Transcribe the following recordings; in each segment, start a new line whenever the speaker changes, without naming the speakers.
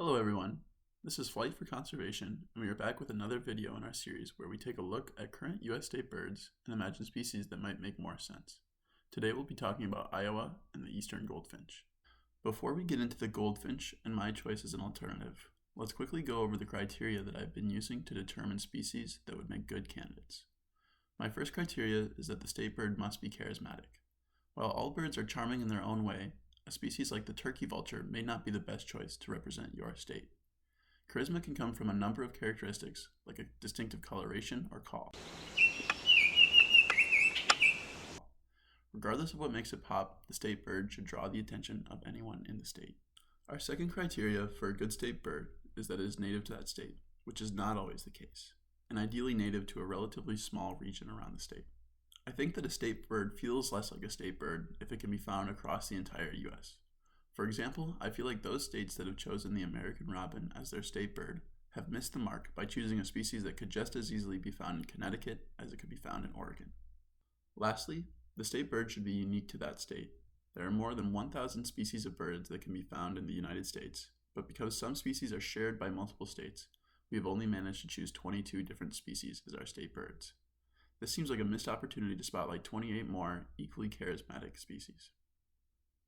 Hello everyone, this is Flight for Conservation, and we are back with another video in our series where we take a look at current U.S. state birds and imagine species that might make more sense. Today we'll be talking about Iowa and the Eastern Goldfinch. Before we get into the goldfinch and my choice as an alternative, let's quickly go over the criteria that I've been using to determine species that would make good candidates. My first criteria is that the state bird must be charismatic. While all birds are charming in their own way, a species like the turkey vulture may not be the best choice to represent your state. Charisma can come from a number of characteristics, like a distinctive coloration or call. Regardless of what makes it pop, the state bird should draw the attention of anyone in the state. Our second criteria for a good state bird is that it is native to that state, which is not always the case, and ideally native to a relatively small region around the state. I think that a state bird feels less like a state bird if it can be found across the entire U.S. For example, I feel like those states that have chosen the American robin as their state bird have missed the mark by choosing a species that could just as easily be found in Connecticut as it could be found in Oregon. Lastly, the state bird should be unique to that state. There are more than 1,000 species of birds that can be found in the United States, but because some species are shared by multiple states, we have only managed to choose 22 different species as our state birds. This seems like a missed opportunity to spotlight 28 more equally charismatic species.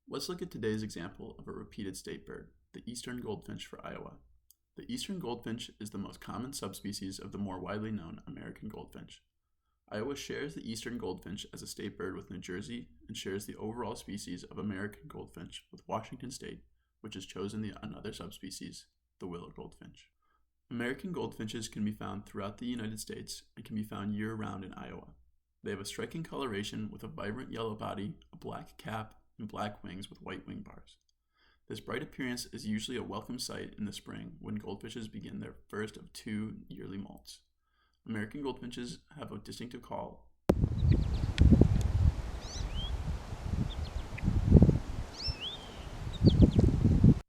Let's look at today's example of a repeated state bird, the Eastern Goldfinch for Iowa. The Eastern Goldfinch is the most common subspecies of the more widely known American goldfinch. Iowa shares the Eastern Goldfinch as a state bird with New Jersey and shares the overall species of American goldfinch with Washington State, which has chosen another subspecies, the willow goldfinch. American goldfinches can be found throughout the United States and can be found year-round in Iowa. They have a striking coloration with a vibrant yellow body, a black cap, and black wings with white wing bars. This bright appearance is usually a welcome sight in the spring when goldfishes begin their first of 2 yearly molts. American goldfinches have a distinctive call,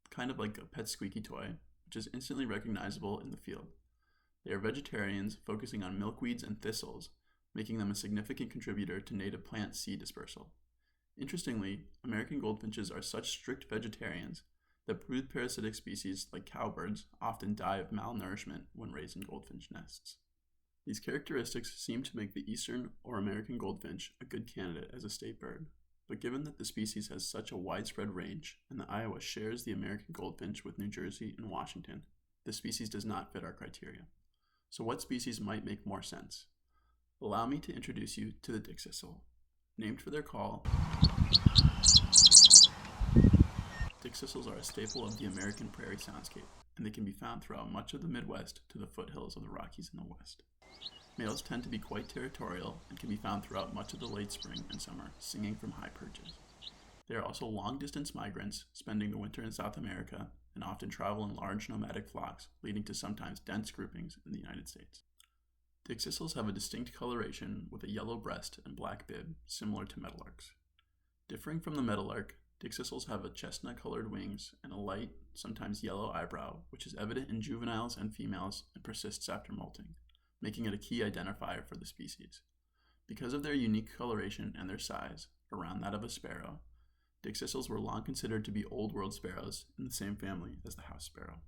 kind of like a pet squeaky toy, which is instantly recognizable in the field. They are vegetarians, focusing on milkweeds and thistles, making them a significant contributor to native plant seed dispersal. Interestingly, American goldfinches are such strict vegetarians that brood parasitic species like cowbirds often die of malnourishment when raised in goldfinch nests. These characteristics seem to make the Eastern or American goldfinch a good candidate as a state bird, but given that the species has such a widespread range and that Iowa shares the American goldfinch with New Jersey and Washington, the species does not fit our criteria. So what species might make more sense? Allow me to introduce you to the Dickcissel. Named for their call, Dickcissels are a staple of the American prairie soundscape, and they can be found throughout much of the Midwest to the foothills of the Rockies in the west. Males tend to be quite territorial and can be found throughout much of the late spring and summer, singing from high perches. They are also long-distance migrants, spending the winter in South America, and often travel in large nomadic flocks, leading to sometimes dense groupings in the United States. Dickcissels have a distinct coloration with a yellow breast and black bib, similar to meadowlarks. Differing from the meadowlark, Dickcissels have a chestnut-colored wings and a light, sometimes yellow eyebrow, which is evident in juveniles and females and persists after molting, making it a key identifier for the species. Because of their unique coloration and their size, around that of a sparrow, Dickcissels were long considered to be Old World sparrows in the same family as the house sparrow.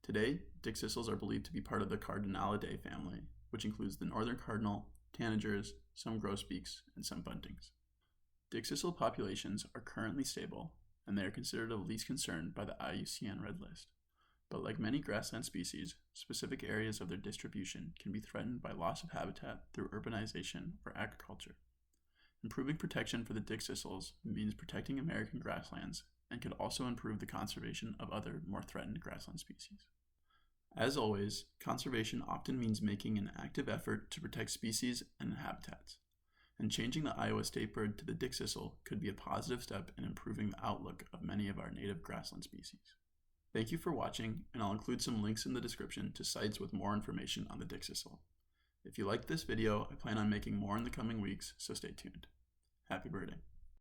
Today, Dickcissels are believed to be part of the Cardinalidae family, which includes the northern cardinal, tanagers, some grosbeaks, and some buntings. Dickcissel populations are currently stable, and they are considered of least concern by the IUCN Red List. But like many grassland species, specific areas of their distribution can be threatened by loss of habitat through urbanization or agriculture. Improving protection for the Dickcissels means protecting American grasslands and could also improve the conservation of other more threatened grassland species. As always, conservation often means making an active effort to protect species and habitats, and changing the Iowa state bird to the Dickcissel could be a positive step in improving the outlook of many of our native grassland species. Thank you for watching, and I'll include some links in the description to sites with more information on the Dickcissel. If you liked this video, I plan on making more in the coming weeks, so stay tuned. Happy birding.